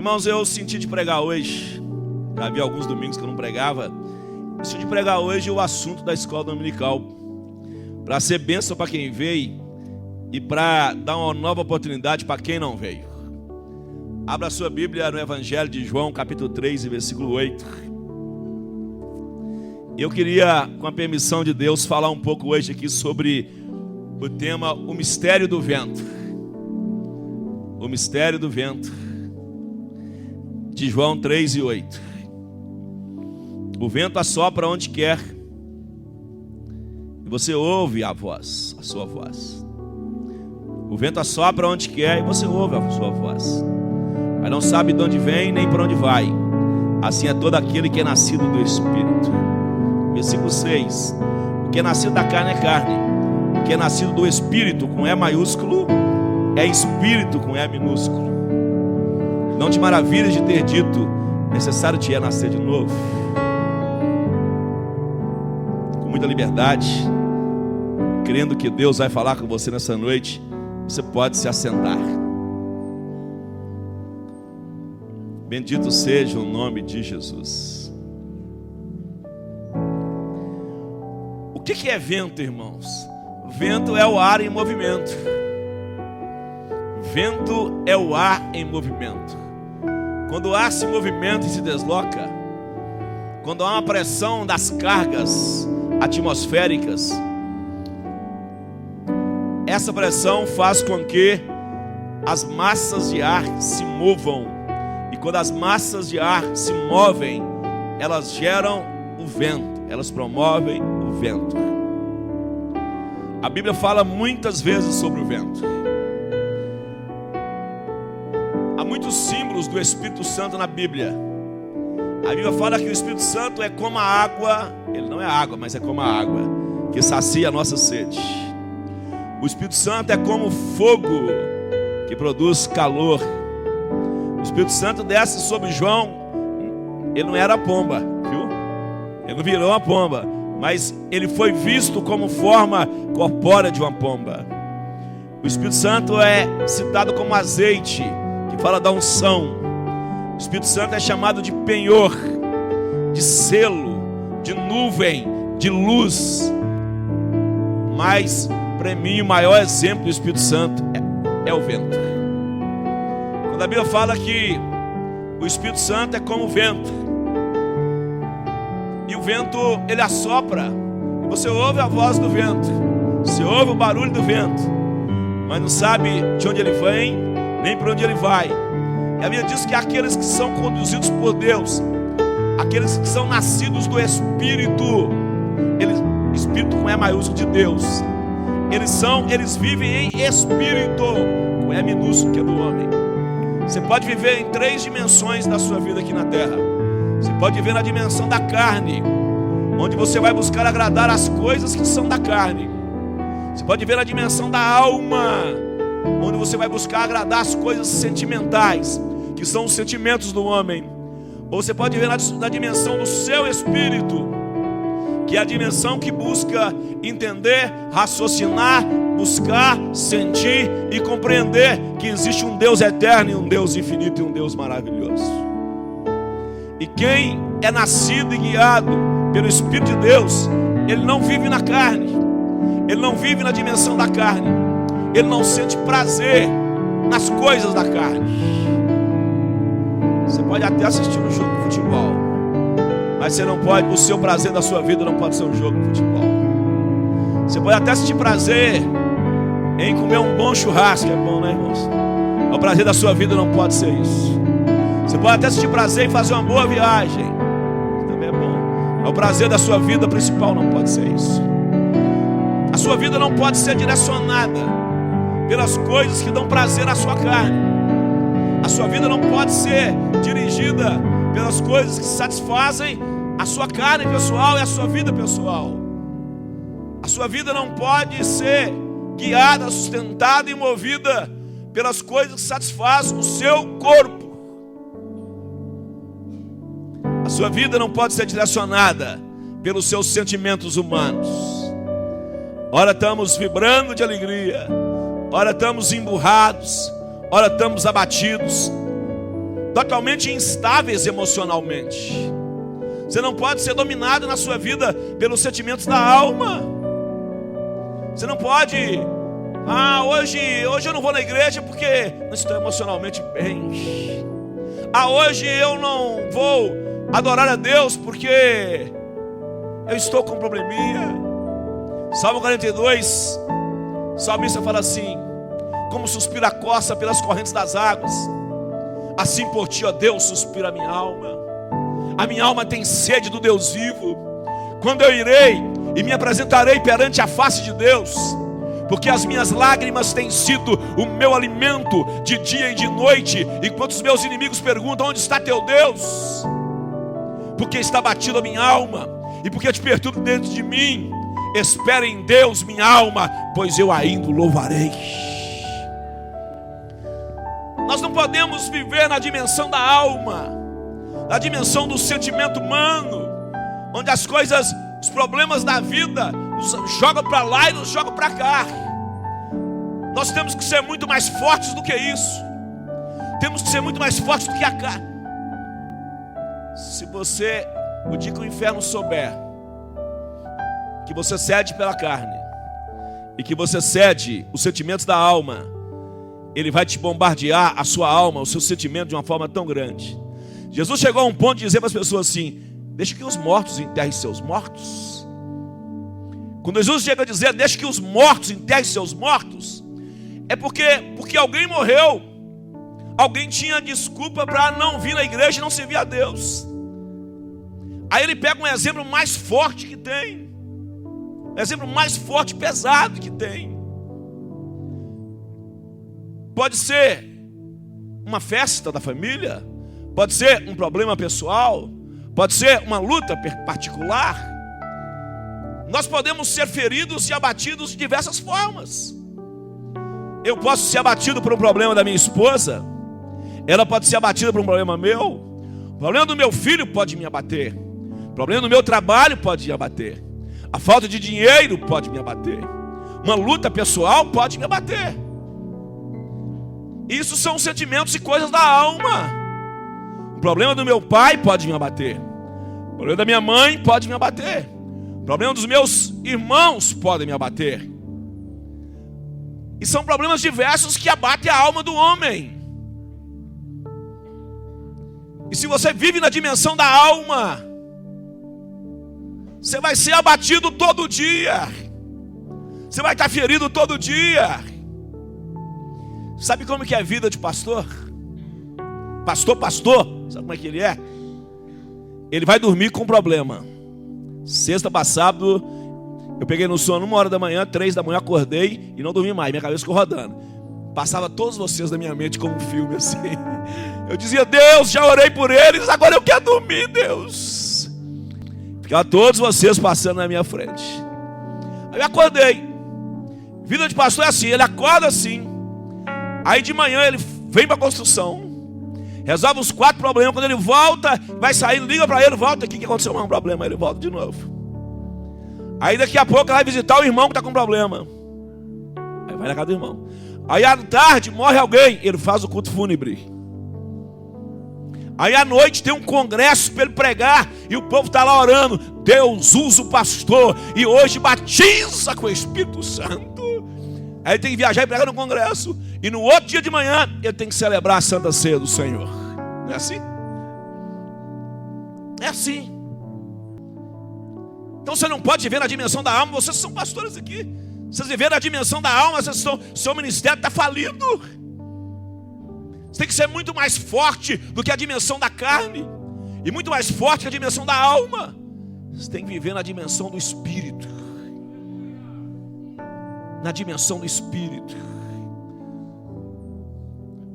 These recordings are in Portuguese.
Irmãos, eu senti de pregar hoje. Já havia alguns domingos que eu não pregava. Eu senti de pregar hoje o assunto da escola dominical, para ser bênção para quem veio e para dar uma nova oportunidade para quem não veio. Abra a sua Bíblia no Evangelho de João, capítulo 3, versículo 8. Eu queria, com a permissão de Deus, falar um pouco hoje aqui sobre o tema O Mistério do Vento. O Mistério do Vento, de João 3 e 8. O vento assopra onde quer, e você ouve a sua voz. O vento assopra onde quer, e você ouve a sua voz, mas não sabe de onde vem nem para onde vai. Assim é todo aquele que é nascido do Espírito. Versículo 6. O que é nascido da carne é carne, o que é nascido do Espírito, com E maiúsculo, é Espírito com E minúsculo. Não te maravilhes de ter dito: necessário te é nascer de novo. Com muita liberdade, crendo que Deus vai falar com você nessa noite, você pode se assentar. Bendito seja o nome de Jesus. O que é vento, irmãos? Vento é o ar em movimento. Vento é o ar em movimento. Quando o ar se movimenta e se desloca, quando há uma pressão das cargas atmosféricas, essa pressão faz com que as massas de ar se movam. E quando as massas de ar se movem, elas geram o vento, elas promovem o vento. A Bíblia fala muitas vezes sobre o vento. Há muitos símbolos do Espírito Santo na Bíblia. A Bíblia fala que o Espírito Santo é como a água. Ele não é água, mas é como a água que sacia a nossa sede. O Espírito Santo é como fogo que produz calor. O Espírito Santo desce sobre João. Ele não era pomba, viu? Ele não virou uma pomba, mas ele foi visto como forma corpórea de uma pomba. O Espírito Santo é citado como azeite, que fala da unção. O Espírito Santo é chamado de penhor, de selo, de nuvem, de luz. Mas, para mim, o maior exemplo do Espírito Santo é o vento. Quando a Bíblia fala que o Espírito Santo é como o vento, e o vento, ele assopra, e você ouve a voz do vento, você ouve o barulho do vento, mas não sabe de onde ele vem, nem para onde ele vai. E a Bíblia diz que aqueles que são conduzidos por Deus, aqueles que são nascidos do Espírito, Espírito com E maiúsculo de Deus, eles vivem em Espírito, com E minúsculo que é do homem. Você pode viver em 3 dimensões da sua vida aqui na terra. Você pode viver na dimensão da carne, onde você vai buscar agradar as coisas que são da carne. Você pode viver na dimensão da alma, onde você vai buscar agradar as coisas sentimentais, que são os sentimentos do homem. Ou você pode viver na dimensão do seu espírito, que é a dimensão que busca entender, raciocinar, buscar, sentir e compreender que existe um Deus eterno e um Deus infinito e um Deus maravilhoso. E quem é nascido e guiado pelo Espírito de Deus, ele não vive na carne, ele não vive na dimensão da carne, ele não sente prazer nas coisas da carne. Você pode até assistir um jogo de futebol, mas você não pode, o seu prazer da sua vida não pode ser um jogo de futebol. Você pode até sentir prazer em comer um bom churrasco, é bom, né, irmãos? O prazer da sua vida não pode ser isso. Você pode até sentir prazer em fazer uma boa viagem, que também é bom. O prazer da sua vida principal não pode ser isso. A sua vida não pode ser direcionada pelas coisas que dão prazer à sua carne. A sua vida não pode ser dirigida pelas coisas que satisfazem a sua carne pessoal e a sua vida pessoal. A sua vida não pode ser guiada, sustentada e movida pelas coisas que satisfazem o seu corpo. A sua vida não pode ser direcionada pelos seus sentimentos humanos. Ora estamos vibrando de alegria, ora estamos emburrados, ora estamos abatidos. totalmente instáveis emocionalmente. Você não pode ser dominado na sua vida pelos sentimentos da alma. Você não pode, hoje eu não vou na igreja porque não estou emocionalmente bem. Hoje eu não vou adorar a Deus porque eu estou com um probleminha. Salmo 42, o salmista fala assim: como suspira a corça pelas correntes das águas, assim por ti, ó Deus, suspira a minha alma. A minha alma tem sede do Deus vivo. Quando eu irei e me apresentarei perante a face de Deus, porque as minhas lágrimas têm sido o meu alimento de dia e de noite, enquanto os meus inimigos perguntam: onde está teu Deus? Porque está batido a minha alma, e porque te perturbo dentro de mim. Espere em Deus, minha alma, pois eu ainda o louvarei. Nós não podemos viver na dimensão da alma, na dimensão do sentimento humano, onde as coisas, os problemas da vida nos jogam para lá e nos jogam para cá. Nós temos que ser muito mais fortes do que isso. Temos que ser muito mais fortes do que a carne. Se você, o dia que o inferno souber que você cede pela carne e que você cede os sentimentos da alma, ele vai te bombardear a sua alma, o seu sentimento de uma forma tão grande. Jesus chegou a um ponto de dizer para as pessoas assim: deixe que os mortos enterrem seus mortos. Quando Jesus chega a dizer deixe que os mortos enterrem seus mortos, é porque alguém morreu, alguém tinha desculpa para não vir na igreja e não servir a Deus. Aí ele pega um exemplo mais forte que tem, um exemplo mais forte, pesado que tem. Pode ser uma festa da família, pode ser um problema pessoal, pode ser uma luta particular. Nós podemos ser feridos e abatidos de diversas formas. Eu posso ser abatido por um problema da minha esposa, ela pode ser abatida por um problema meu, o problema do meu filho pode me abater, o problema do meu trabalho pode me abater, a falta de dinheiro pode me abater, uma luta pessoal pode me abater. Isso são sentimentos e coisas da alma. O problema do meu pai pode me abater, o problema da minha mãe pode me abater, o problema dos meus irmãos pode me abater. E são problemas diversos que abatem a alma do homem. E se você vive na dimensão da alma, você vai ser abatido todo dia, você vai estar ferido todo dia. Sabe como que é a vida de pastor? Pastor, sabe como é que ele é? Ele vai dormir com problema. Sexta para sábado, eu peguei no sono 1h da manhã, 3 da manhã, acordei e não dormi mais, minha cabeça ficou rodando. Passava todos vocês na minha mente como um filme assim. Eu dizia: Deus, já orei por eles, agora eu quero dormir, Deus. Ficava todos vocês passando na minha frente. Aí eu acordei. Vida de pastor é assim, ele acorda assim, aí de manhã ele vem para a construção, resolve os 4 problemas. Quando ele volta, vai sair, liga para ele, volta aqui que aconteceu mais um problema. Aí ele volta de novo. Aí daqui a pouco ele vai visitar o irmão que está com problema. Aí vai na casa do irmão. Aí à tarde morre alguém, ele faz o culto fúnebre. Aí à noite tem um congresso para ele pregar e o povo está lá orando. Deus usa o pastor e hoje batiza com o Espírito Santo. Aí ele tem que viajar e pregar no congresso. E no outro dia de manhã ele tem que celebrar a Santa Ceia do Senhor. Não é assim? É assim. Então você não pode viver na dimensão da alma. Vocês são pastores aqui. Vocês viverem na dimensão da alma, seu ministério está falido. Você tem que ser muito mais forte do que a dimensão da carne, e muito mais forte que a dimensão da alma. Você tem que viver na dimensão do Espírito. Na dimensão do Espírito.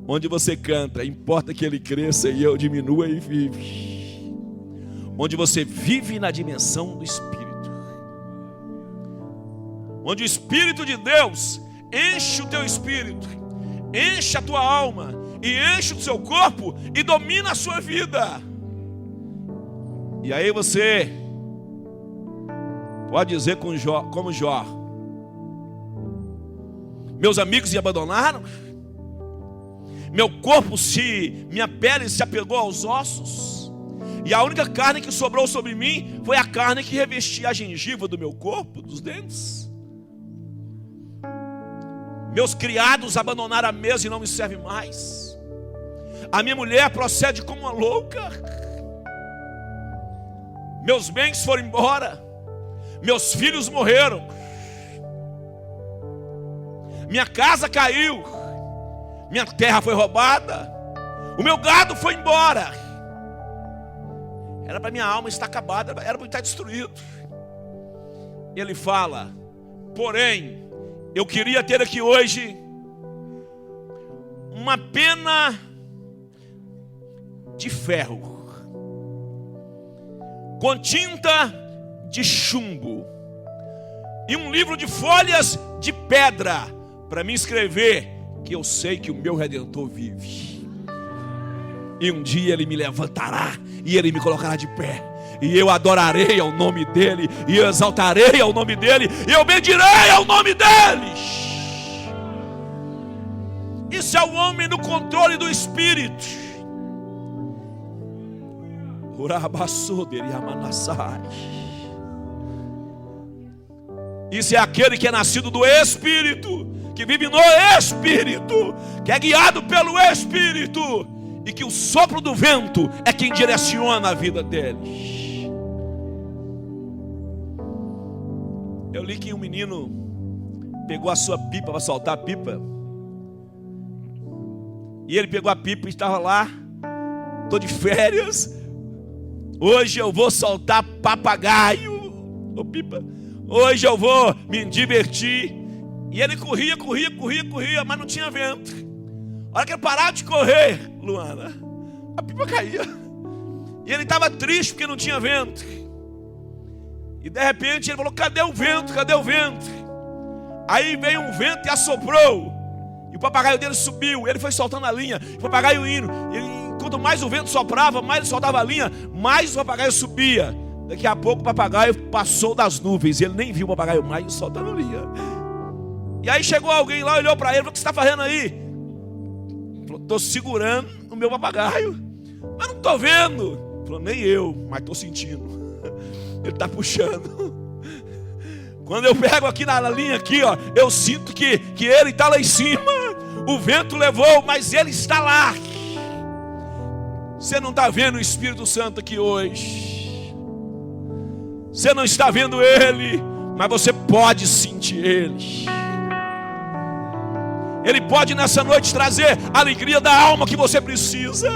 Onde você canta, importa que ele cresça e eu diminua e vive. Onde você vive na dimensão do Espírito. Onde o Espírito de Deus enche o teu espírito, enche a tua alma e enche o seu corpo e domina a sua vida. E aí você pode dizer como Jó: meus amigos me abandonaram, minha pele se apegou aos ossos, e a única carne que sobrou sobre mim foi a carne que revestia a gengiva do meu corpo, dos dentes. Meus criados abandonaram a mesa e não me servem mais. A minha mulher procede como uma louca. Meus bens foram embora. Meus filhos morreram. Minha casa caiu. Minha terra foi roubada. O meu gado foi embora. Era para minha alma estar acabada, era para estar destruído. Ele fala: porém, eu queria ter aqui hoje uma pena de ferro com tinta de chumbo e um livro de folhas de pedra para me escrever que eu sei que o meu Redentor vive, e um dia Ele me levantará e Ele me colocará de pé, e eu adorarei ao nome dEle, e eu exaltarei ao nome dEle, e eu bendirei ao nome dEle. Isso é o homem no controle do Espírito. Isso é aquele que é nascido do Espírito, que vive no Espírito, que é guiado pelo Espírito, e que o sopro do vento é quem direciona a vida deles. Eu li que um menino pegou a sua pipa para soltar a pipa, e ele pegou a pipa e estava lá: estou de férias, hoje eu vou soltar papagaio, ô pipa, hoje eu vou me divertir. E ele corria, mas não tinha vento. A hora que ele parava de correr, Luana, a pipa caía. E ele estava triste porque não tinha vento. E de repente ele falou: cadê o vento? Cadê o vento? Aí veio um vento e assoprou, e o papagaio dele subiu. Ele foi soltando a linha, o papagaio indo. E quanto mais o vento soprava, mais ele soltava a linha, mais o papagaio subia. Daqui a pouco o papagaio passou das nuvens, e ele nem viu o papagaio mais soltando a linha. E aí chegou alguém lá, olhou para ele e falou: o que você está fazendo aí? Ele falou: estou segurando o meu papagaio, mas não estou vendo. Ele falou: nem eu, mas estou sentindo. Ele está puxando. Quando eu pego aqui na linha aqui, ó, eu sinto que ele está lá em cima. O vento levou, mas ele está lá. Você não está vendo o Espírito Santo aqui hoje. Você não está vendo Ele, mas você pode sentir Ele. Ele pode nessa noite trazer a alegria da alma que você precisa.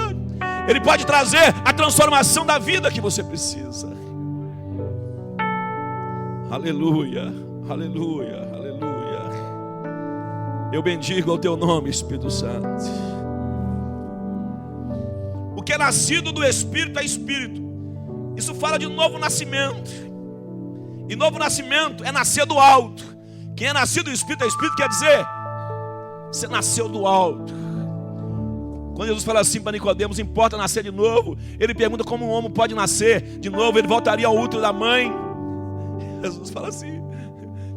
Ele pode trazer a transformação da vida que você precisa. Aleluia, aleluia, aleluia. Eu bendigo o teu nome, Espírito Santo. O que é nascido do Espírito é Espírito. Isso fala de novo nascimento. E novo nascimento é nascer do alto. Quem é nascido do Espírito é Espírito, quer dizer, você nasceu do alto. Quando Jesus fala assim para Nicodemos: importa nascer de novo? Ele pergunta como um homem pode nascer de novo. Ele voltaria ao útero da mãe. Jesus fala assim: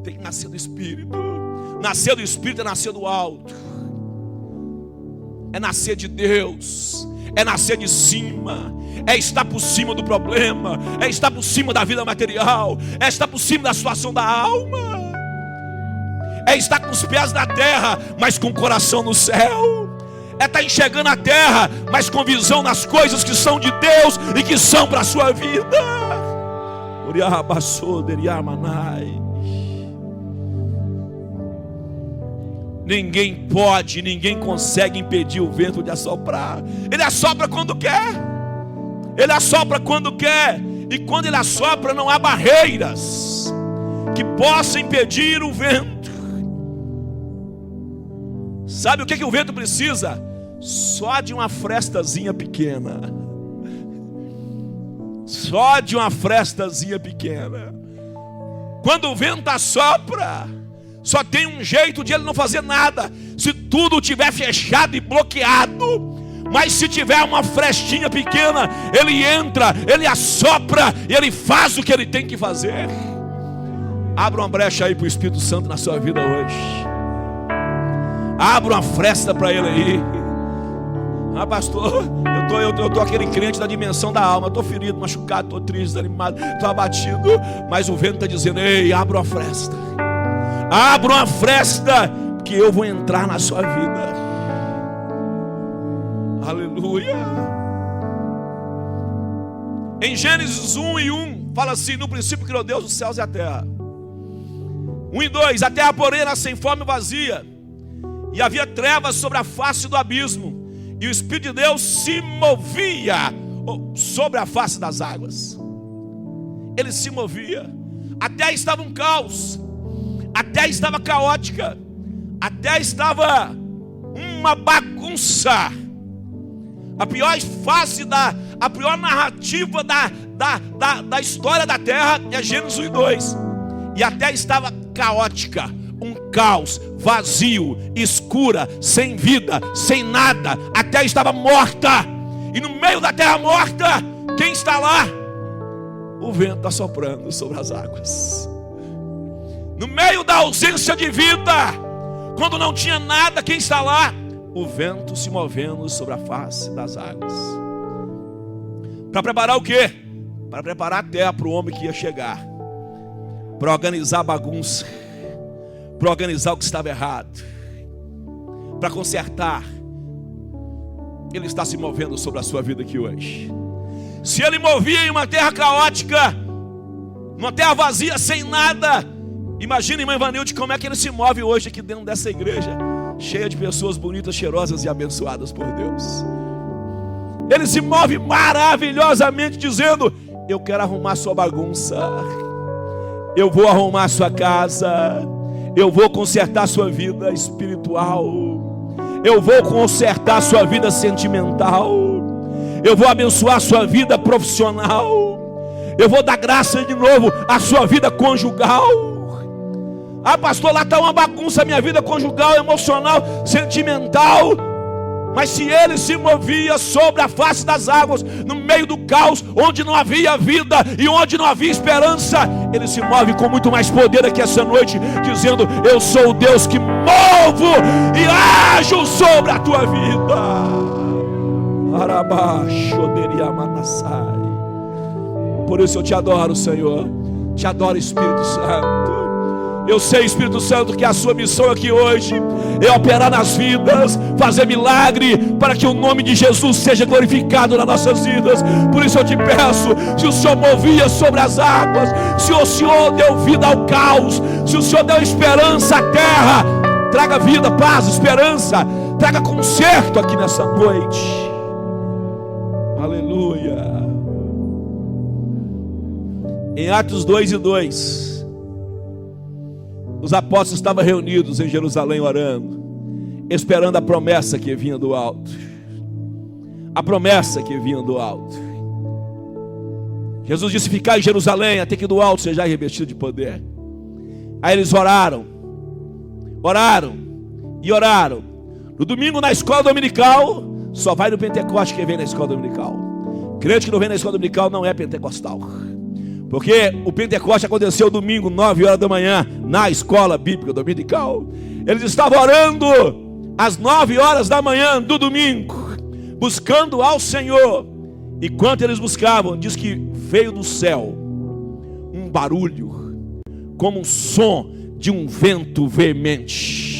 tem que nascer do Espírito. Nascer do Espírito é nascer do alto. É nascer de Deus. É nascer de cima. É estar por cima do problema. É estar por cima da vida material. É estar por cima da situação da alma. É estar com os pés na terra, mas com o coração no céu. É estar enxergando a terra, mas com visão nas coisas que são de Deus e que são para a sua vida. Ninguém consegue impedir o vento de assoprar. Ele assopra quando quer. Ele assopra quando quer. E quando ele assopra, não há barreiras que possam impedir o vento. Sabe o que o vento precisa? Só de uma frestazinha pequena. Só de uma frestazinha pequena. Quando o vento assopra, só tem um jeito de ele não fazer nada: se tudo estiver fechado e bloqueado. Mas se tiver uma frestinha pequena, ele entra, ele assopra e ele faz o que ele tem que fazer. Abra uma brecha aí para o Espírito Santo na sua vida hoje. Abra uma fresta para ele aí. Ah, pastor, eu tô aquele crente da dimensão da alma. Eu tô ferido, machucado, tô triste, desanimado, tô abatido. Mas o vento está dizendo: ei, abra uma fresta. Abra uma fresta, que eu vou entrar na sua vida. Aleluia. Em Gênesis 1:1 fala assim: no princípio criou Deus os céus e a terra. 1:2: a terra, porém, era sem forma e vazia, e havia trevas sobre a face do abismo, e o Espírito de Deus se movia sobre a face das águas. Ele se movia. A terra estava um caos, a terra estava caótica, a terra estava uma bagunça. A pior fase a pior narrativa da história da terra é Gênesis 1:2. E a terra estava caótica, um caos, vazio, escura, sem vida, sem nada. A terra estava morta. E no meio da terra morta, quem está lá? O vento está soprando sobre as águas. No meio da ausência de vida, quando não tinha nada, quem está lá? O vento se movendo sobre a face das águas. Para preparar o quê? Para preparar a terra para o homem que ia chegar, para organizar a bagunça, para organizar o que estava errado, para consertar. Ele está se movendo sobre a sua vida aqui hoje. Se ele movia em uma terra caótica, numa terra vazia, sem nada, imagina, irmã Ivanilde, como é que ele se move hoje aqui dentro dessa igreja, cheia de pessoas bonitas, cheirosas e abençoadas por Deus. Ele se move maravilhosamente, dizendo: eu quero arrumar sua bagunça, eu vou arrumar sua casa, eu vou consertar sua vida espiritual, eu vou consertar sua vida sentimental, eu vou abençoar sua vida profissional, eu vou dar graça de novo à sua vida conjugal. Ah, pastor, lá está uma bagunça, minha vida conjugal, emocional, sentimental. Mas se ele se movia sobre a face das águas, no meio do caos, onde não havia vida e onde não havia esperança, ele se move com muito mais poder aqui essa noite, dizendo: eu sou o Deus que movo e ajo sobre a tua vida. Por isso eu te adoro, Senhor. Te adoro, Espírito Santo. Eu sei, Espírito Santo, que a sua missão aqui hoje é operar nas vidas, fazer milagre, para que o nome de Jesus seja glorificado nas nossas vidas. Por isso eu te peço, se o Senhor movia sobre as águas, se o Senhor deu vida ao caos, se o Senhor deu esperança à terra, traga vida, paz, esperança, traga conserto aqui nessa noite. Aleluia. Em Atos 2:2, os apóstolos estavam reunidos em Jerusalém orando, esperando a promessa que vinha do alto. A promessa que vinha do alto. Jesus disse: ficai em Jerusalém até que do alto sejais revestido de poder. Aí eles oraram e oraram. No domingo, na escola dominical, só vai no Pentecoste quem vem na escola dominical. Crente que não vem na escola dominical não é pentecostal. Porque o Pentecoste aconteceu domingo, 9 horas da manhã, na escola bíblica dominical. Eles estavam orando às 9 horas da manhã do domingo, buscando ao Senhor. E quando eles buscavam, diz que veio do céu um barulho, como um som de um vento veemente.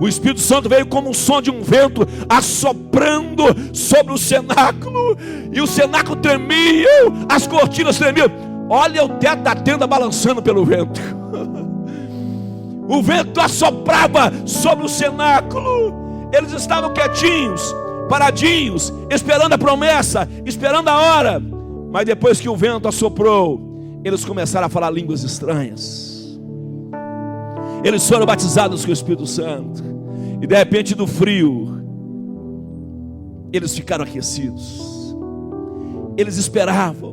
O Espírito Santo veio como um som de um vento assoprando sobre o cenáculo. E o cenáculo tremia, as cortinas tremiam. Olha o teto da tenda balançando pelo vento. O vento assoprava sobre o cenáculo. Eles estavam quietinhos, paradinhos, esperando a promessa, esperando a hora. Mas depois que o vento assoprou, eles começaram a falar línguas estranhas. Eles foram batizados com o Espírito Santo. E de repente, do frio, eles ficaram aquecidos. Eles esperavam.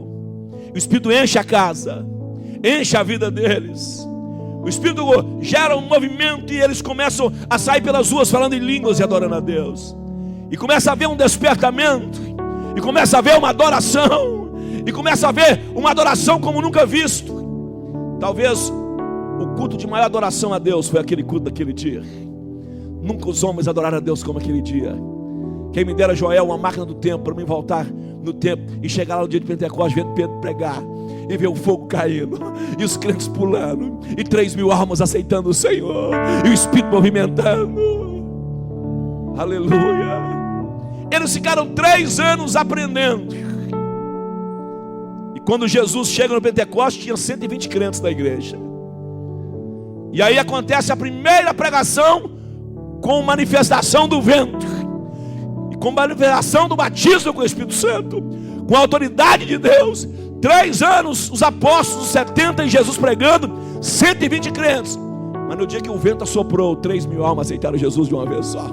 O Espírito enche a casa, enche a vida deles. O Espírito gera um movimento e eles começam a sair pelas ruas falando em línguas e adorando a Deus. E começa a haver um despertamento. E começa a haver uma adoração. E começa a haver uma adoração como nunca visto. Talvez o culto de maior adoração a Deus foi aquele culto daquele dia. Nunca os homens adoraram a Deus como aquele dia. Quem me dera, Joel, uma máquina do tempo, para mim voltar no tempo e chegar lá no dia de Pentecostes, vendo Pedro pregar e ver o fogo caindo, e os crentes pulando, e 3.000 almas aceitando o Senhor, e o Espírito movimentando. Aleluia. Eles ficaram 3 anos aprendendo. E quando Jesus chega no Pentecostes, tinha 120 crentes da igreja. E aí acontece a primeira pregação com manifestação do vento, e com manifestação do batismo com o Espírito Santo, com a autoridade de Deus. 3 anos, os apóstolos, 70 e Jesus pregando, 120 crentes. Mas no dia que o vento assoprou, 3.000 almas aceitaram Jesus de uma vez só.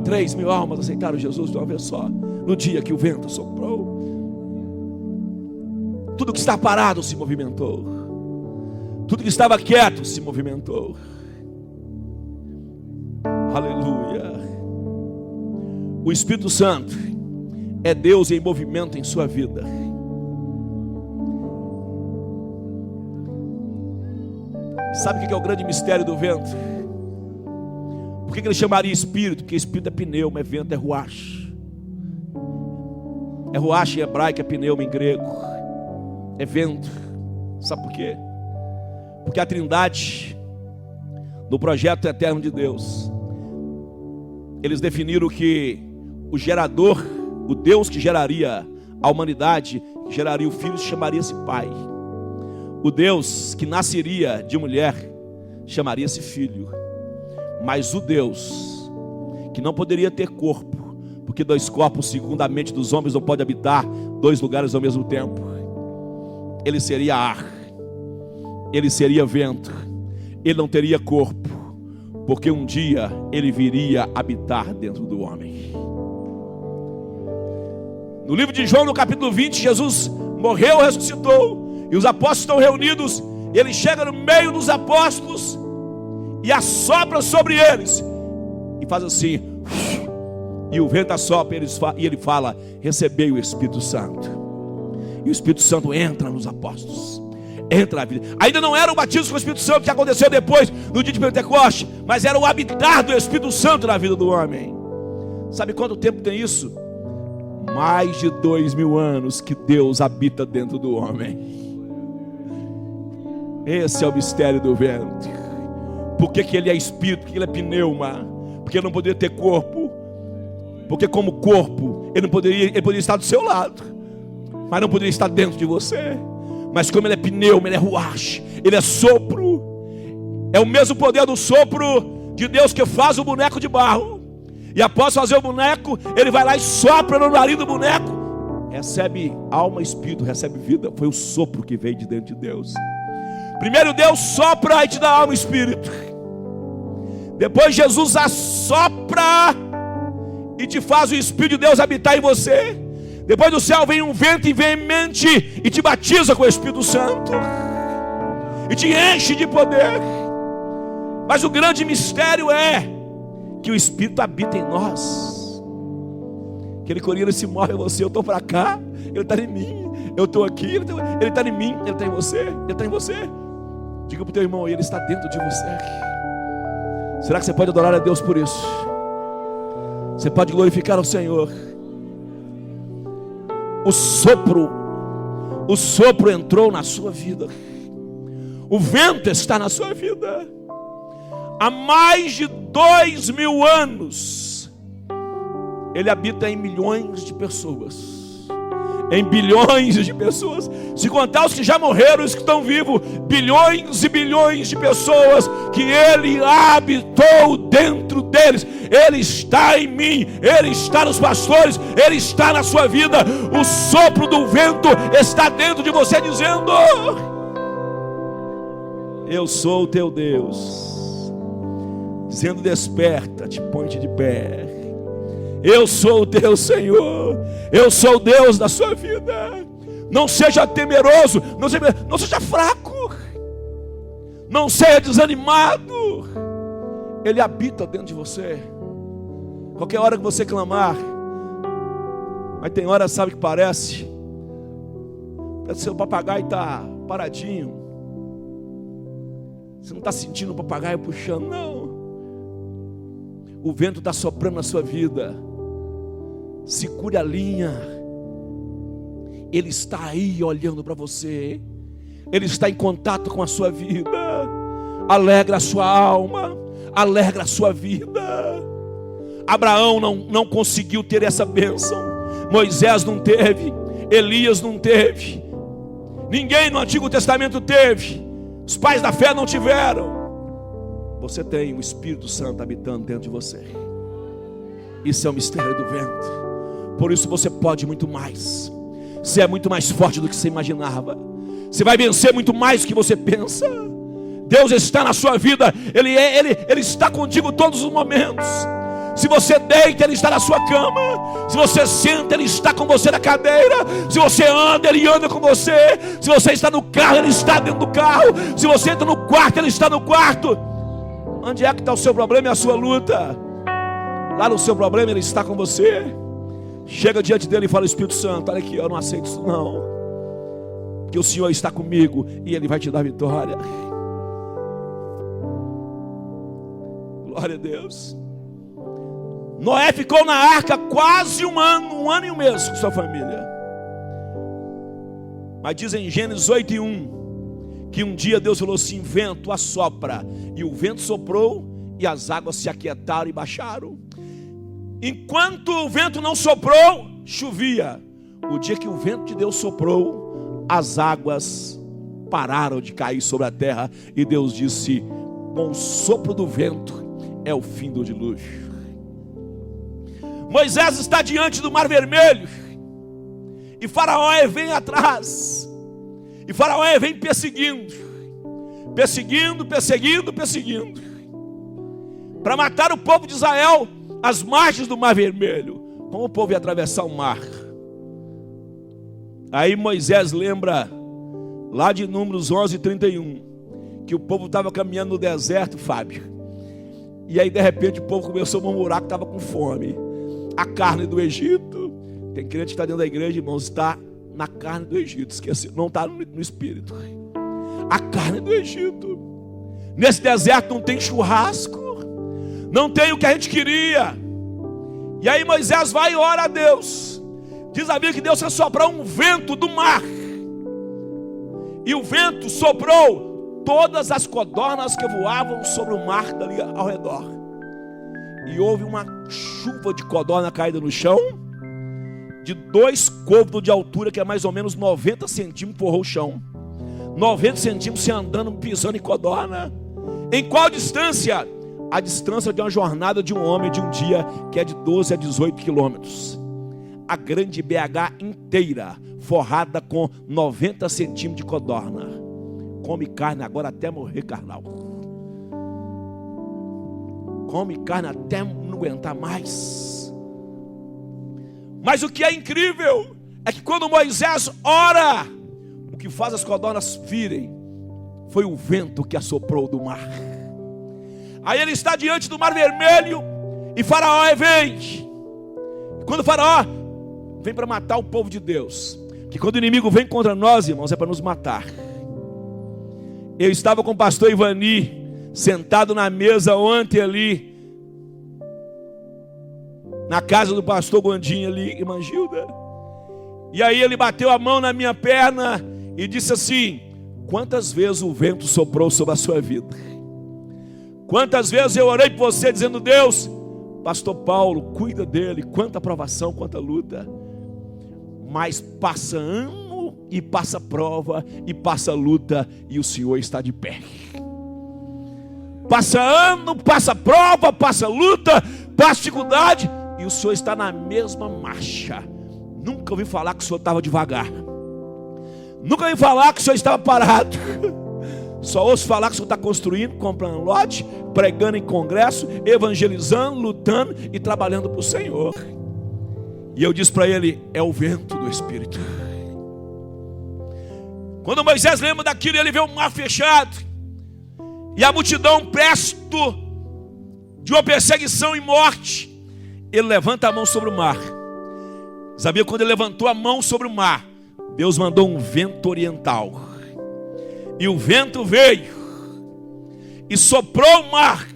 3.000 almas aceitaram Jesus de uma vez só. No dia que o vento assoprou, tudo que está parado se movimentou. Tudo que estava quieto se movimentou. Aleluia. O Espírito Santo é Deus em movimento em sua vida. Sabe o que é o grande mistério do vento? Por que ele chamaria espírito? Porque espírito é pneuma, é vento, é ruach. É ruach em hebraico, é pneuma em grego. É vento. Sabe por quê? Porque a Trindade, no projeto eterno de Deus, eles definiram que o gerador, o Deus que geraria a humanidade, que geraria o filho, chamaria-se Pai. O Deus que nasceria de mulher chamaria-se Filho. Mas o Deus que não poderia ter corpo, porque 2 corpos, segundo a mente dos homens, não pode habitar 2 lugares ao mesmo tempo, ele seria ar, ele seria vento, ele não teria corpo, porque um dia ele viria habitar dentro do homem. No livro de João, no capítulo 20, Jesus morreu, ressuscitou, e os apóstolos estão reunidos. Ele chega no meio dos apóstolos e assopra sobre eles, e faz assim, e o vento assopra, e ele fala: recebei o Espírito Santo. E o Espírito Santo entra nos apóstolos, entra na vida. Ainda não era o batismo com o Espírito Santo que aconteceu depois, no dia de Pentecostes, mas era o habitar do Espírito Santo na vida do homem. Sabe quanto tempo tem isso? Mais de 2.000 anos que Deus habita dentro do homem. Esse é o mistério do vento. Por que ele é espírito? Porque ele é pneuma. Porque ele não poderia ter corpo. Porque como corpo, ele poderia estar do seu lado, mas não poderia estar dentro de você. Mas como ele é pneuma, ele é ruach, ele é sopro. É o mesmo poder do sopro de Deus que faz o boneco de barro. E após fazer o boneco, ele vai lá e sopra no nariz do boneco. Recebe alma e espírito, recebe vida. Foi o sopro que veio de dentro de Deus. Primeiro Deus sopra e te dá alma e espírito. Depois Jesus assopra e te faz o Espírito de Deus habitar em você. Depois do céu vem um vento veemente e te batiza com o Espírito Santo. E te enche de poder. Mas o grande mistério é que o Espírito habita em nós. Aquele corinho se move em você. Eu estou para cá, ele está em mim. Eu estou aqui, ele está em mim. Ele está em você, ele está em você. Diga para o teu irmão, ele está dentro de você. Será que você pode adorar a Deus por isso? Você pode glorificar ao Senhor. O sopro entrou na sua vida. O vento está na sua vida. Há mais de 2.000 anos ele habita em milhões de pessoas, em bilhões de pessoas. Se contar os que já morreram, os que estão vivos, bilhões e bilhões de pessoas que ele habitou dentro deles. Ele está em mim, ele está nos pastores, ele está na sua vida. O sopro do vento está dentro de você, dizendo: eu sou o teu Deus. Dizendo: desperta-te, põe-te de pé. Eu sou o teu Senhor. Eu sou o Deus da sua vida. Não seja temeroso, não seja fraco, não seja desanimado. Ele habita dentro de você. Qualquer hora que você clamar, mas tem hora, sabe, que parece que seu papagaio está paradinho. Você não está sentindo o papagaio puxando, não. O vento está soprando na sua vida. Segure a linha. Ele está aí olhando para você. Ele está em contato com a sua vida. Alegra a sua alma. Alegra a sua vida. Abraão não conseguiu ter essa bênção. Moisés não teve. Elias não teve. Ninguém no Antigo Testamento teve. Os pais da fé não tiveram. Você tem o Espírito Santo habitando dentro de você. Isso é o mistério do vento. Por isso você pode muito mais. Você é muito mais forte do que você imaginava. Você vai vencer muito mais do que você pensa. Deus está na sua vida. Ele está contigo todos os momentos. Se você deita, Ele está na sua cama. Se você senta, Ele está com você na cadeira. Se você anda, Ele anda com você. Se você está no carro, Ele está dentro do carro. Se você entra no quarto, Ele está no quarto. Onde é que está o seu problema e a sua luta? Lá no seu problema, Ele está com você. Chega diante dele e fala: Espírito Santo, olha aqui, eu não aceito isso não. Porque o Senhor está comigo e Ele vai te dar vitória. Glória a Deus. Noé ficou na arca quase um ano e um mês com sua família. Mas diz em Gênesis 8:1 que um dia Deus falou assim: vento, assopra. E o vento soprou e as águas se aquietaram e baixaram. Enquanto o vento não soprou, chovia. O dia que o vento de Deus soprou, as águas pararam de cair sobre a terra. E Deus disse: com o sopro do vento é o fim do dilúvio. Moisés está diante do Mar Vermelho. E Faraó vem atrás. E Faraó vem perseguindo. Perseguindo. Para matar o povo de Israel às margens do Mar Vermelho. Como o povo ia atravessar o mar? Aí Moisés lembra lá de Números 11:31 que o povo estava caminhando no deserto, Fábio. E aí de repente o povo começou a murmurar que estava com fome. A carne do Egito. Tem crente que está dentro da igreja, irmãos, está na carne do Egito. Esqueci, não está no espírito. A carne do Egito. Nesse deserto não tem churrasco. Não tem o que a gente queria. E aí Moisés vai e ora a Deus. Diz a Bíblia que Deus quer soprar um vento do mar. E o vento soprou todas as codornas que voavam sobre o mar dali ao redor. E houve uma chuva de codorna caída no chão, de 2 côvados de altura, que é mais ou menos 90 centímetros, forrou o chão. 90 centímetros se andando, pisando em codorna. Em qual distância? A distância de uma jornada de um homem de um dia, que é de 12 a 18 quilômetros. A grande BH inteira, forrada com 90 centímetros de codorna. Come carne agora até morrer, carnal. Come carne até não aguentar mais. Mas o que é incrível é que quando Moisés ora, o que faz as codornas virem foi o vento que assoprou do mar. Aí ele está diante do Mar Vermelho e Faraó vem. Quando Faraó vem para matar o povo de Deus, que quando o inimigo vem contra nós, irmãos, é para nos matar. Eu estava com o pastor Ivani sentado na mesa ontem ali, na casa do pastor Gondinho ali, irmã Gilda. E aí ele bateu a mão na minha perna e disse assim: quantas vezes o vento soprou sobre a sua vida? Quantas vezes eu orei por você dizendo: Deus, pastor Paulo, cuida dele. Quanta provação, quanta luta. Mas passa ano e passa prova e passa luta e o Senhor está de pé. Passa ano, passa prova, passa luta, passa dificuldade e o Senhor está na mesma marcha. Nunca ouvi falar que o Senhor estava devagar. Nunca ouvi falar que o Senhor estava parado. Só ouço falar que o Senhor está construindo, comprando lote, pregando em congresso, evangelizando, lutando e trabalhando para o Senhor. E eu disse para ele: é o vento do Espírito. Quando Moisés lembra daquilo, ele vê o mar fechado e a multidão presto de uma perseguição e morte. Ele levanta a mão sobre o mar. Sabia, quando ele levantou a mão sobre o mar, Deus mandou um vento oriental. E o vento veio e soprou o mar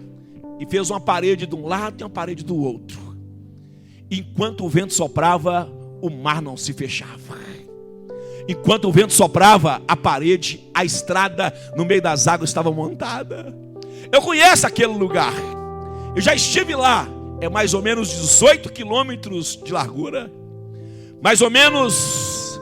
e fez uma parede de um lado e uma parede do outro. Enquanto o vento soprava, o mar não se fechava. Enquanto o vento soprava, a parede, a estrada no meio das águas estava montada. Eu conheço aquele lugar, eu já estive lá. É mais ou menos 18 quilômetros de largura, mais ou menos.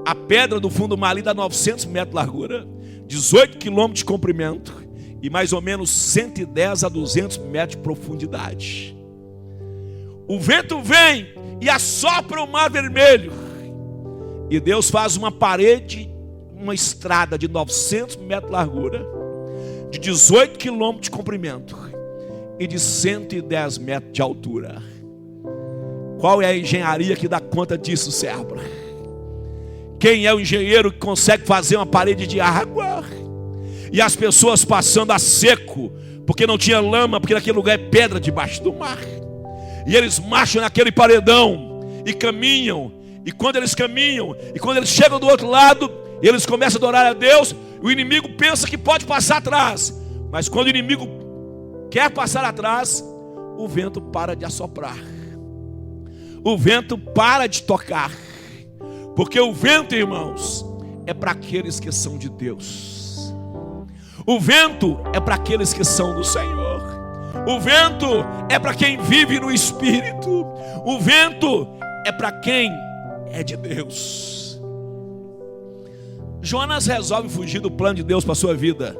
A pedra do fundo do mar ali dá 900 metros de largura, 18 quilômetros de comprimento e mais ou menos 110 a 200 metros de profundidade. O vento vem e assopra o mar vermelho. E Deus faz uma parede, uma estrada de 900 metros de largura, de 18 quilômetros de comprimento e de 110 metros de altura. Qual é a engenharia que dá conta disso, servo? Quem é o engenheiro que consegue fazer uma parede de água e as pessoas passando a seco, porque não tinha lama, porque naquele lugar é pedra debaixo do mar, e eles marcham naquele paredão e caminham, e quando eles caminham e quando eles chegam do outro lado, eles começam a adorar a Deus. O inimigo pensa que pode passar atrás, mas quando o inimigo quer passar atrás, o vento para de assoprar, o vento para de tocar. Porque o vento, irmãos, é para aqueles que são de Deus. O vento é para aqueles que são do Senhor. O vento é para quem vive no Espírito. O vento é para quem é de Deus. Jonas resolve fugir do plano de Deus para a sua vida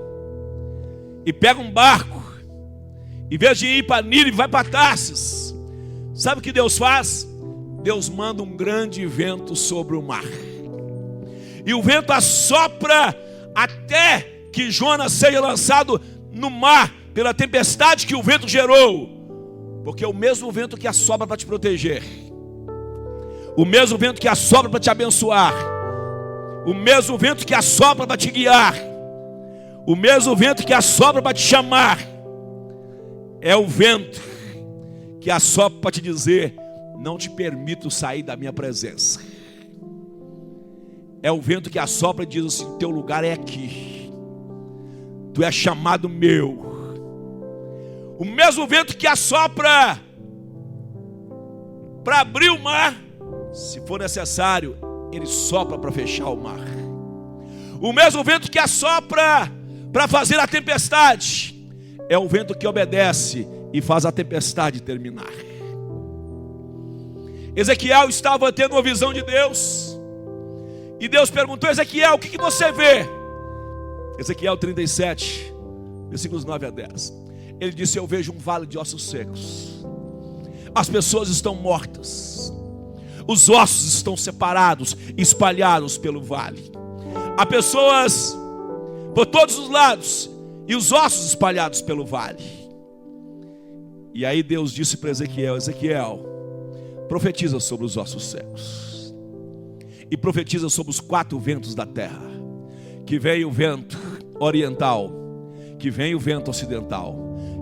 e pega um barco. Em vez de ir para Nínive, vai para Tarsis. Sabe o que Deus faz? Deus manda um grande vento sobre o mar. E o vento assopra até que Jonas seja lançado no mar pela tempestade que o vento gerou. Porque é o mesmo vento que assopra para te proteger, o mesmo vento que assopra para te abençoar, o mesmo vento que assopra para te guiar, o mesmo vento que assopra para te chamar, é o vento que assopra para te dizer: não te permito sair da minha presença. É o vento que assopra e diz assim: teu lugar é aqui, tu é chamado meu. O mesmo vento que assopra para abrir o mar, se for necessário, ele sopra para fechar o mar. O mesmo vento que assopra para fazer a tempestade, é o vento que obedece e faz a tempestade terminar. Ezequiel estava tendo uma visão de Deus, e Deus perguntou: Ezequiel, o que você vê? Ezequiel 37, versículos 9 a 10. Ele disse: eu vejo um vale de ossos secos. As pessoas estão mortas, os ossos estão separados, espalhados pelo vale. Há pessoas por todos os lados e os ossos espalhados pelo vale. E aí Deus disse para Ezequiel: Ezequiel, profetiza sobre os ossos secos e profetiza sobre os 4 ventos da terra, que vem o vento oriental, que vem o vento ocidental,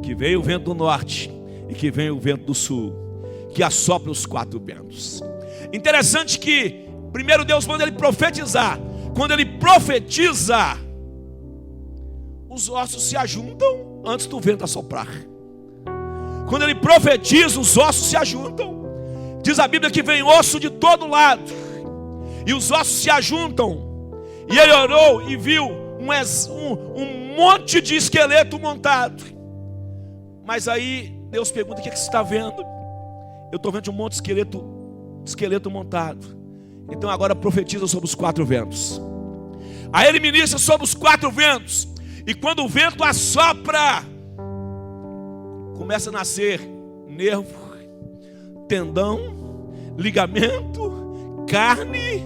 que vem o vento do norte e que vem o vento do sul, que assopra os 4 ventos. Interessante que primeiro Deus manda ele profetizar. Quando ele profetiza, os ossos se ajuntam antes do vento assoprar. Quando ele profetiza, os ossos se ajuntam. Diz a Bíblia que vem osso de todo lado, e os ossos se ajuntam. E ele orou e viu um monte de esqueleto montado. Mas aí Deus pergunta: o que você está vendo? Eu estou vendo um monte de esqueleto montado. Então agora profetiza sobre os 4 ventos. Aí ele ministra sobre os 4 ventos. E quando o vento assopra, começa a nascer nervo, tendão, ligamento, carne,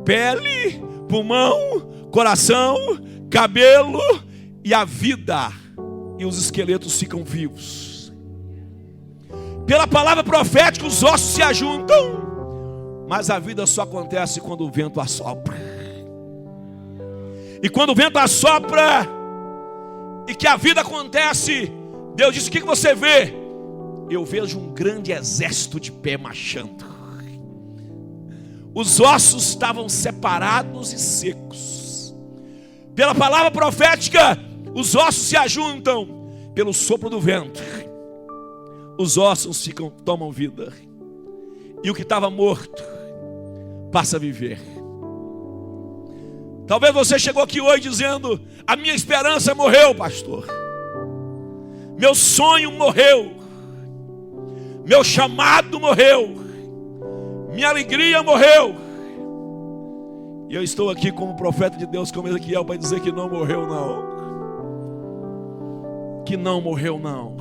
pele, pulmão, coração, cabelo e a vida. E os esqueletos ficam vivos. Pela palavra profética, os ossos se ajuntam, mas a vida só acontece quando o vento assopra. E quando o vento assopra e que a vida acontece, Deus disse: o que você vê? Eu vejo um grande exército de pé marchando. Os ossos estavam separados e secos. Pela palavra profética, os ossos se ajuntam, pelo sopro do vento, os ossos tomam vida. E o que estava morto passa a viver. Talvez você chegou aqui hoje dizendo: a minha esperança morreu, pastor. Meu sonho morreu. Meu chamado morreu. Minha alegria morreu. E eu estou aqui como profeta de Deus, como Ezequiel, para dizer que não morreu não. Que não morreu não.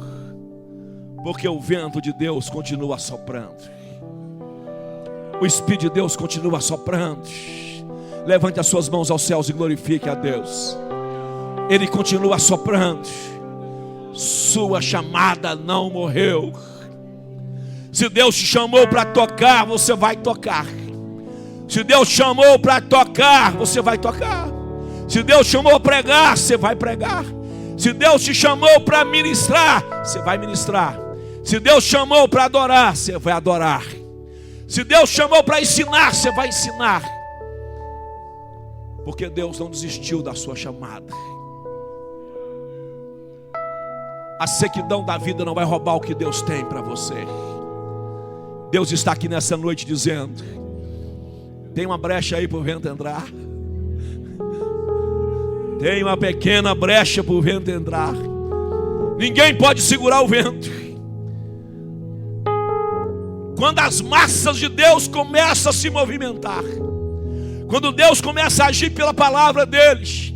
Porque o vento de Deus continua soprando. O Espírito de Deus continua soprando. Levante as suas mãos aos céus e glorifique a Deus. Ele continua soprando. Sua chamada não morreu. Se Deus te chamou para tocar, você vai tocar. Se Deus te chamou para tocar, você vai tocar. Se Deus te chamou para pregar, você vai pregar. Se Deus te chamou para ministrar, você vai ministrar. Se Deus te chamou para adorar, você vai adorar. Se Deus te chamou para ensinar, você vai ensinar. Porque Deus não desistiu da sua chamada. A sequidão da vida não vai roubar o que Deus tem para você. Deus está aqui nessa noite dizendo: tem uma brecha aí para o vento entrar. Tem uma pequena brecha para o vento entrar. Ninguém pode segurar o vento. Quando as massas de Deus começam a se movimentar, quando Deus começa a agir pela palavra deles,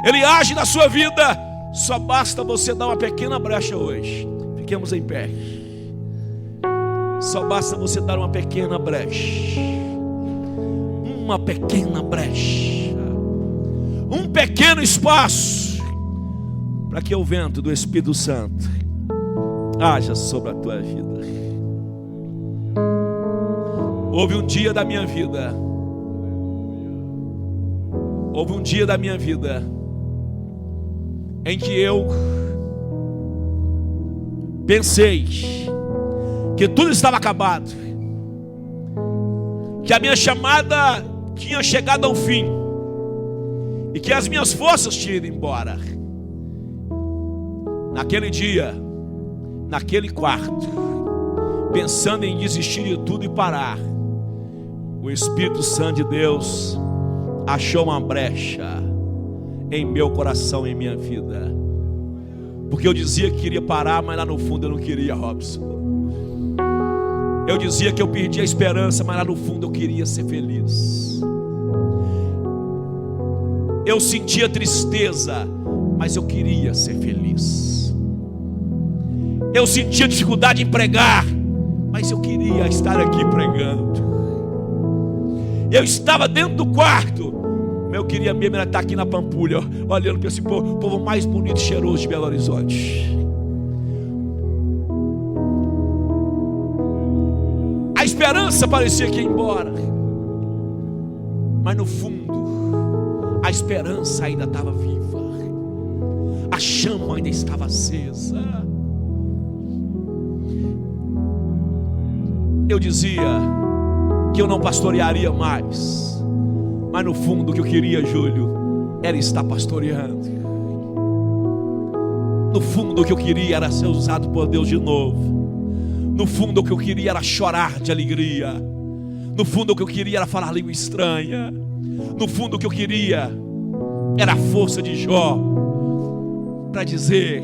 Ele age na sua vida. Só basta você dar uma pequena brecha hoje. Fiquemos em pé. Só basta você dar uma pequena brecha. Uma pequena brecha. Um pequeno espaço para que o vento do Espírito Santo haja sobre a tua vida. Houve um dia da minha vida. Houve um dia da minha vida em que eu pensei que tudo estava acabado, que a minha chamada tinha chegado ao fim e que as minhas forças tinham ido embora. Naquele dia, naquele quarto, pensando em desistir de tudo e parar, o Espírito Santo de Deus achou uma brecha em meu coração, em minha vida. Porque eu dizia que queria parar, mas lá no fundo eu não queria, Robson. Eu dizia que eu perdia a esperança, mas lá no fundo eu queria ser feliz. Eu sentia tristeza, mas eu queria ser feliz. Eu sentia dificuldade em pregar, mas eu queria estar aqui pregando. Eu estava dentro do quarto, mas eu queria mesmo estar aqui na Pampulha, olhando para esse povo mais bonito e cheiroso de Belo Horizonte. A esperança parecia que ia embora, mas no fundo a esperança ainda estava viva. A chama ainda estava acesa. Eu dizia que eu não pastorearia mais, mas no fundo o que eu queria, Júlio, era estar pastoreando. No fundo o que eu queria era ser usado por Deus de novo. No fundo o que eu queria era chorar de alegria. No fundo o que eu queria era falar língua estranha. No fundo o que eu queria era a força de Jó para dizer: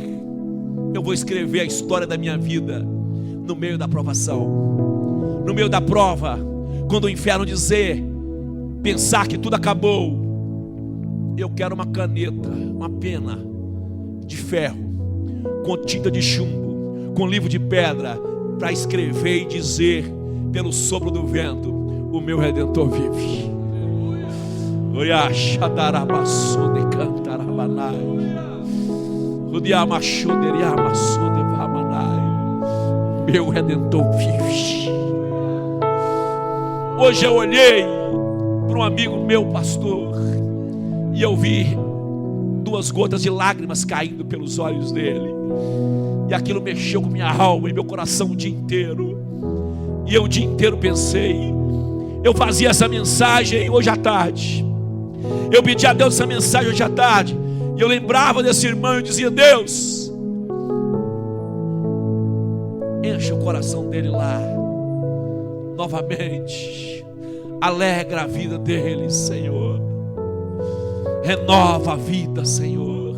eu vou escrever a história da minha vida no meio da provação, no meio da prova. Quando o inferno pensar que tudo acabou, eu quero uma caneta, uma pena de ferro, com tinta de chumbo, com livro de pedra, para escrever e dizer, pelo sopro do vento: o meu Redentor vive. Meu Redentor vive. Hoje eu olhei para um amigo meu, pastor, e eu vi 2 gotas de lágrimas caindo pelos olhos dele. E aquilo mexeu com minha alma e meu coração o dia inteiro. E eu o dia inteiro pensei, eu fazia essa mensagem hoje à tarde. Eu pedi a Deus essa mensagem hoje à tarde. E eu lembrava desse irmão e dizia: Deus, Enche o coração dele lá novamente. Alegra a vida dele, Senhor. Renova a vida, Senhor.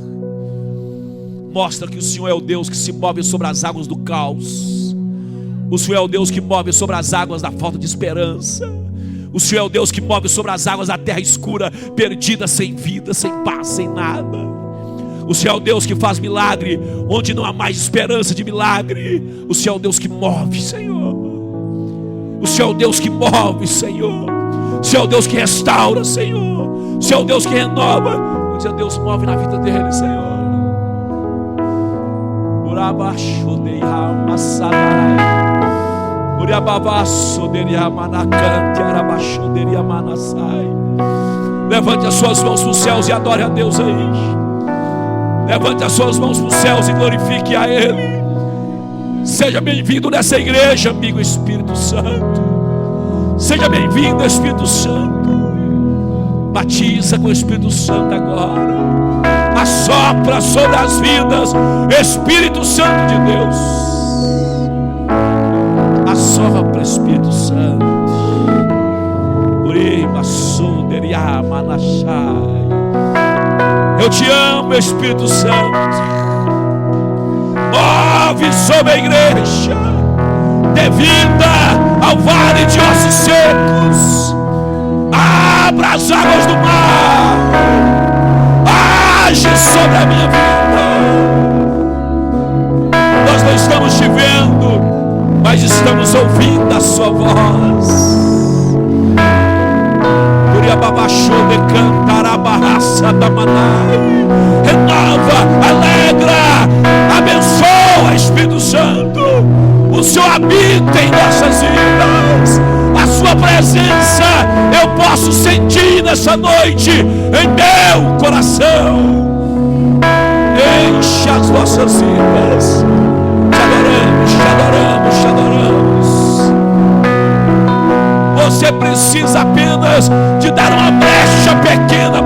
Mostra que o Senhor é o Deus que se move sobre as águas do caos. O Senhor é o Deus que move sobre as águas da falta de esperança. O Senhor é o Deus que move sobre as águas da terra escura, perdida, sem vida, sem paz, sem nada. O Senhor é o Deus que faz milagre onde não há mais esperança de milagre. O Senhor é o Deus que move, Senhor. O Senhor é o Deus que move, Senhor. O Senhor é o Deus que restaura, Senhor. O Senhor é o Deus que renova. O Senhor Deus move na vida dele, Senhor. Levante as suas mãos para os céus e adore a Deus aí. Levante as suas mãos para os céus e glorifique a Ele. Seja bem-vindo nessa igreja, amigo Espírito Santo. Seja bem-vindo, Espírito Santo. Batiza com o Espírito Santo agora. Assopra sobre as vidas, Espírito Santo de Deus. Assopra, Espírito Santo. Eu te amo, Espírito Santo. Move sobre a igreja. Dê vida ao vale de ossos secos. Abra as águas do mar. Age sobre a minha vida. Nós não estamos te vendo, mas estamos ouvindo a sua voz. Renova, alegra, abençoa, Espírito Santo. O Senhor habita em nossas vidas. A sua presença eu posso sentir nessa noite em meu coração. Enche as nossas vidas. Te adoramos, te adoramos, te adoramos. Você precisa apenas de dar uma brecha pequena